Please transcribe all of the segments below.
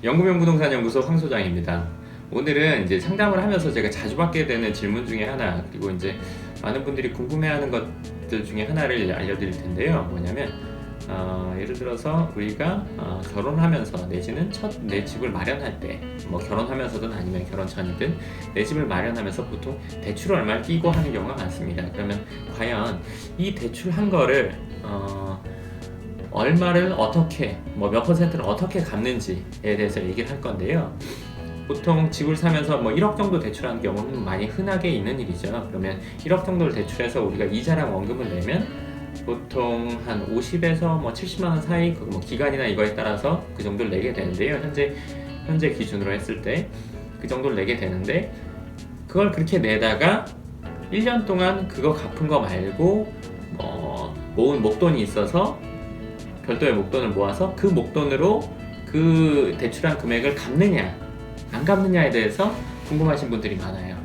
영구명 부동산 연구소 황 소장입니다. 오늘은 이제 상담을 하면서 제가 자주 받게 되는 질문 중에 하나, 그리고 이제 많은 분들이 궁금해하는 것들 중에 하나를 알려드릴 텐데요. 뭐냐면 예를 들어서 우리가 결혼하면서 내지는 첫 내 집을 마련할 때, 뭐 결혼하면서든 아니면 결혼 전이든 내 집을 마련하면서 보통 대출을 얼마를 끼고 하는 경우가 많습니다. 그러면 과연 이 대출한 거를 얼마를 어떻게, 몇 퍼센트를 어떻게 갚는지에 대해서 얘기를 할 건데요. 보통 집을 사면서 1억 정도 대출하는 경우는 많이 흔하게 있는 일이죠. 그러면 1억 정도를 대출해서 우리가 이자랑 원금을 내면 보통 한 50에서 70만 원 사이, 기간이나 이거에 따라서 그 정도를 내게 되는데요. 현재 기준으로 했을 때 그 정도를 내게 되는데, 그걸 그렇게 내다가 1년 동안 그거 갚은 거 말고 모은 목돈이 있어서 별도의 목돈을 모아서 그 목돈으로 그 대출한 금액을 갚느냐 안 갚느냐에 대해서 궁금하신 분들이 많아요.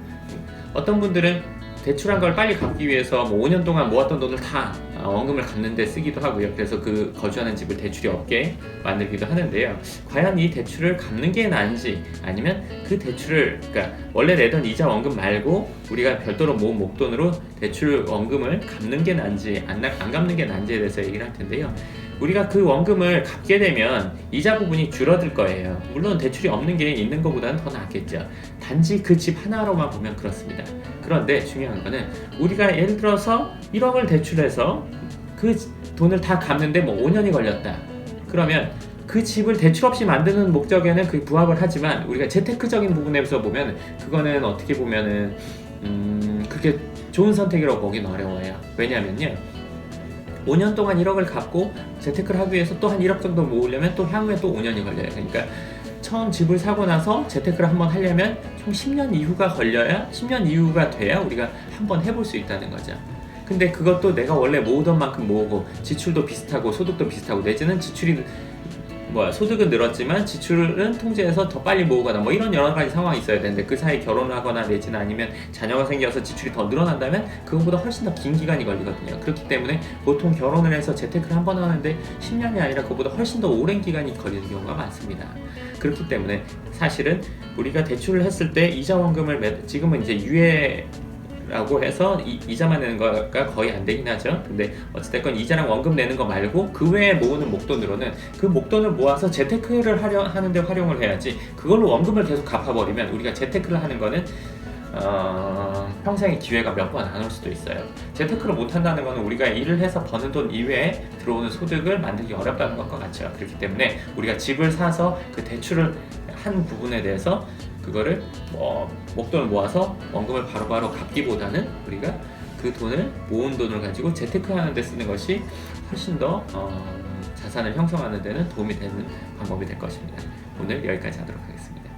어떤 분들은 대출한 걸 빨리 갚기 위해서 5년 동안 모았던 돈을 다 원금을 갚는 데 쓰기도 하고요. 그래서 그 거주하는 집을 대출이 없게 만들기도 하는데요. 과연 이 대출을 갚는 게 나은지, 아니면 그 대출을, 그러니까 원래 내던 이자 원금 말고 우리가 별도로 모은 목돈으로 대출 원금을 갚는 게 나은지 안 갚는 게 나은지에 대해서 얘기를 할 텐데요. 우리가 그 원금을 갚게 되면 이자 부분이 줄어들 거예요. 물론 대출이 없는 게 있는 것보다는 더 낫겠죠. 단지 그 집 하나로만 보면 그렇습니다. 그런데 중요한 거는, 우리가 예를 들어서 1억을 대출해서 그 돈을 다 갚는데 5년이 걸렸다. 그러면 그 집을 대출 없이 만드는 목적에는 그 부합을 하지만, 우리가 재테크적인 부분에서 보면 그거는 어떻게 보면은 그렇게 좋은 선택이라고 보기는 어려워요. 왜냐면요, 5년 동안 1억을 갚고 재테크를 하기 위해서 또 한 1억 정도 모으려면 또 향후에 또 5년이 걸려요. 그러니까 처음 집을 사고 나서 재테크를 한번 하려면 총 10년 이후가 걸려야, 10년 이후가 돼야 우리가 한번 해볼 수 있다는 거죠. 근데 그것도 내가 원래 모으던 만큼 모으고, 지출도 비슷하고 소득도 비슷하고, 내지는 소득은 늘었지만 지출은 통제해서 더 빨리 모으거나 이런 여러 가지 상황이 있어야 되는데, 그 사이 결혼을 하거나 내지는 아니면 자녀가 생겨서 지출이 더 늘어난다면 그것보다 훨씬 더 긴 기간이 걸리거든요. 그렇기 때문에 보통 결혼을 해서 재테크를 한 번 하는데 10년이 아니라 그것보다 훨씬 더 오랜 기간이 걸리는 경우가 많습니다. 그렇기 때문에 사실은 우리가 대출을 했을 때 이자 원금을 지금은 이제 유예 라고 해서 이자만 내는 거가 거의 안 되긴 하죠. 근데 어찌됐건 이자랑 원금 내는 거 말고 그 외에 모으는 목돈으로는, 그 목돈을 모아서 재테크를 하는데 활용을 해야지, 그걸로 원금을 계속 갚아버리면 우리가 재테크를 하는 거는 평생의 기회가 몇 번 안 올 수도 있어요. 재테크를 못 한다는 거는 우리가 일을 해서 버는 돈 이외에 들어오는 소득을 만들기 어렵다는 것과 같죠. 그렇기 때문에 우리가 집을 사서 그 대출을 한 부분에 대해서 그거를 목돈을 모아서 원금을 바로바로 갚기보다는 우리가 그 돈을, 모은 돈을 가지고 재테크하는 데 쓰는 것이 훨씬 더 자산을 형성하는 데는 도움이 되는 방법이 될 것입니다. 오늘 여기까지 하도록 하겠습니다.